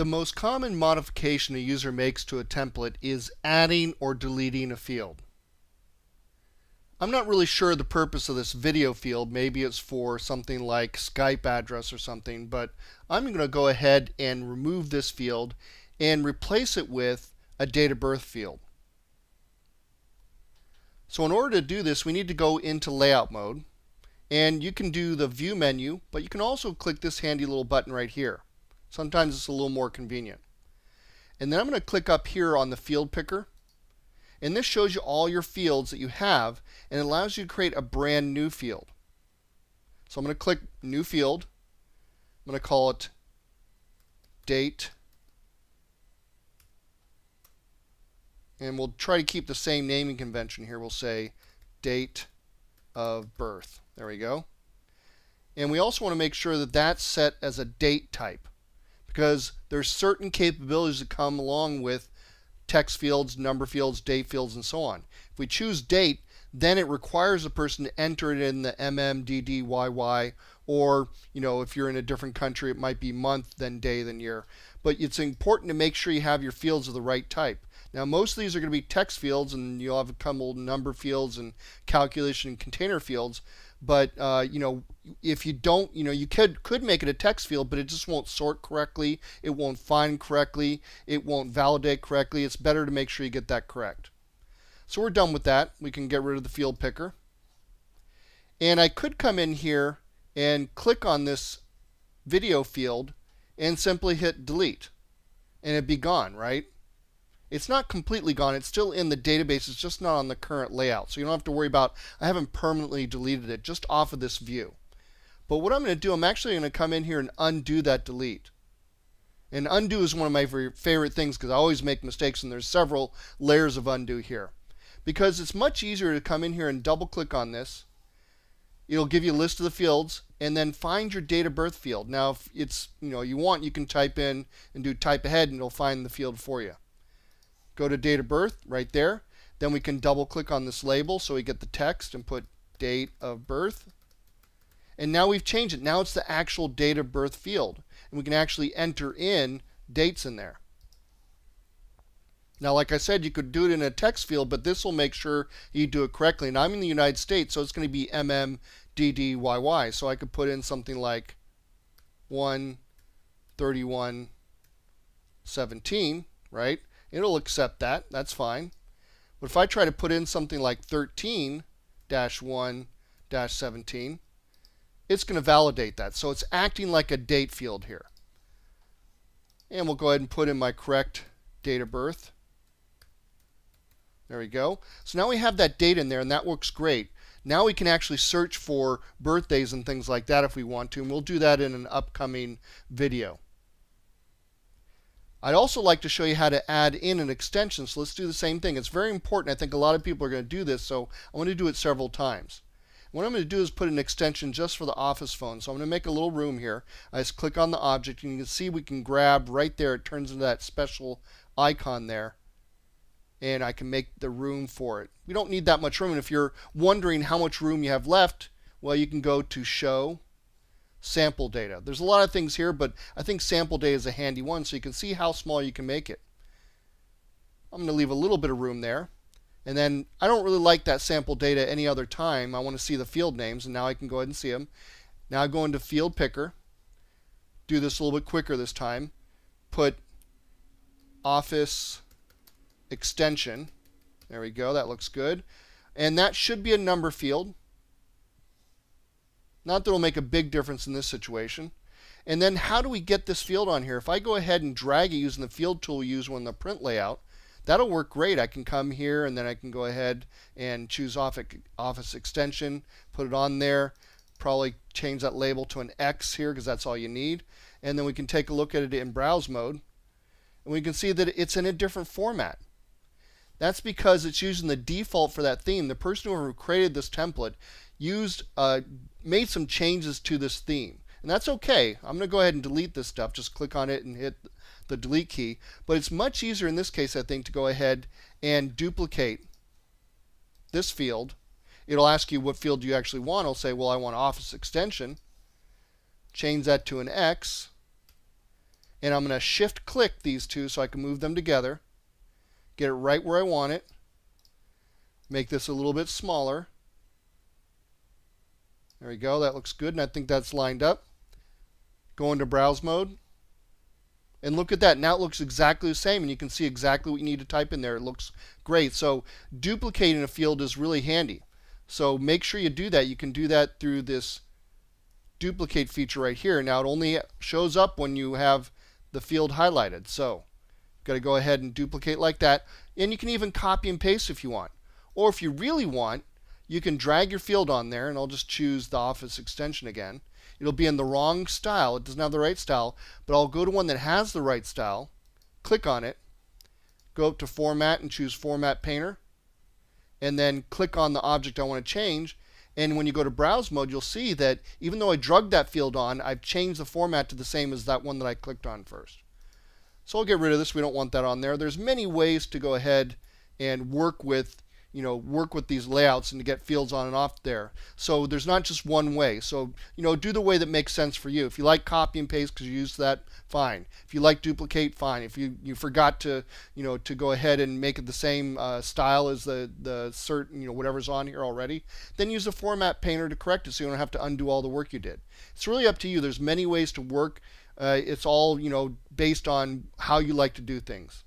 The most common modification a user makes to a template is adding or deleting a field. I'm not really sure the purpose of this video field. Maybe it's for something like Skype address or something, but I'm going to go ahead and remove this field and replace it with a date of birth field. So in order to do this, we need to go into layout mode, and you can do the view menu, but you can also click this handy little button right here. Sometimes it's a little more convenient. And then I'm going to click up here on the field picker. And this shows you all your fields that you have, and it allows you to create a brand new field. So I'm going to click New Field. I'm going to call it Date. And we'll try to keep the same naming convention here. We'll say Date of Birth. There we go. And we also want to make sure that that's set as a date type, because there's certain capabilities that come along with text fields, number fields, date fields, and so on. If we choose date, then it requires the person to enter it in the DDYY, or if you're in a different country, it might be month, then day, then year. But it's important to make sure you have your fields of the right type. Now, most of these are going to be text fields, and you'll have a couple number fields and calculation and container fields. But if you don't, you could make it a text field, but it just won't sort correctly. It won't find correctly. It won't validate correctly. It's better to make sure you get that correct. So we're done with that. We can get rid of the field picker. And I could come in here and click on this video field and simply hit delete, and it'd be gone, right? It's not completely gone. It's still in the database. It's just not on the current layout. So you don't have to worry about, I haven't permanently deleted it, just off of this view. But what I'm going to do, I'm actually going to come in here and undo that delete. And undo is one of my favorite things, because I always make mistakes, and there's several layers of undo here. Because it's much easier to come in here and double click on this. It'll give you a list of the fields, and then find your date of birth field. Now, if it's, you want, you can type in and do type ahead, and it'll find the field for you. Go to date of birth right there. Then we can double click on this label so we get the text and put date of birth. And now we've changed it. Now it's the actual date of birth field. And we can actually enter in dates in there. Now, like I said, you could do it in a text field, but this will make sure you do it correctly. And I'm in the United States, so it's going to be DDYY. So I could put in something like 1/31/17, right? It'll accept that. That's fine. But if I try to put in something like 13-1-17, it's going to validate that. So it's acting like a date field here. And we'll go ahead and put in my correct date of birth. There we go. So now we have that date in there, and that works great. Now we can actually search for birthdays and things like that if we want to, and we'll do that in an upcoming video. I'd also like to show you how to add in an extension, so let's do the same thing. It's very important. I think a lot of people are going to do this, so I want to do it several times. What I'm going to do is put an extension just for the office phone. So I'm going to make a little room here. I just click on the object, and you can see we can grab right there. It turns into that special icon there, and I can make the room for it. We don't need that much room, and if you're wondering how much room you have left, well, you can go to Show, Sample Data. There's a lot of things here, but I think sample data is a handy one, so you can see how small you can make it. I'm going to leave a little bit of room there. And then I don't really like that sample data any other time. I want to see the field names, and now I can go ahead and see them. Now I go into Field Picker. Do this a little bit quicker this time. Put Office Extension. There we go. That looks good. And that should be a number field. Not that it'll make a big difference in this situation. And then how do we get this field on here? If I go ahead and drag it using the field tool we use on the print layout, that'll work great. I can come here, and then I can go ahead and choose Office Extension, put it on there, probably change that label to an X here because that's all you need. And then we can take a look at it in browse mode, and we can see that it's in a different format. That's because it's using the default for that theme. The person who created this template made some changes to this theme. And that's okay. I'm going to go ahead and delete this stuff. Just click on it and hit the delete key. But it's much easier in this case, I think, to go ahead and duplicate this field. It'll ask you what field you actually want. It'll say, well, I want Office Extension. Change that to an X. and I'm going to shift click these two so I can move them together, get it right where I want it, make this a little bit smaller. There we go, that looks good, and I think that's lined up. Go into browse mode, and look at that. Now it looks exactly the same, and you can see exactly what you need to type in there. It looks great. So duplicating a field is really handy. So make sure you do that. You can do that through this duplicate feature right here. Now it only shows up when you have the field highlighted. So you've got to go ahead and duplicate like that. And you can even copy and paste if you want. Or if you really want, you can drag your field on there, and I'll just choose the Office extension again. It'll be in the wrong style. It doesn't have the right style, but I'll go to one that has the right style, click on it, go up to Format and choose Format Painter, and then click on the object I want to change. And when you go to Browse mode, you'll see that even though I drugged that field on, I've changed the format to the same as that one that I clicked on first. So I'll get rid of this. We don't want that on there. There's many ways to go ahead and work with these layouts and to get fields on and off there. So there's not just one way. So, do the way that makes sense for you. If you like copy and paste because you use that, fine. If you like duplicate, fine. If you forgot to, to go ahead and make it the same style as the certain, whatever's on here already, then use the Format Painter to correct it so you don't have to undo all the work you did. It's really up to you. There's many ways to work. It's all, based on how you like to do things.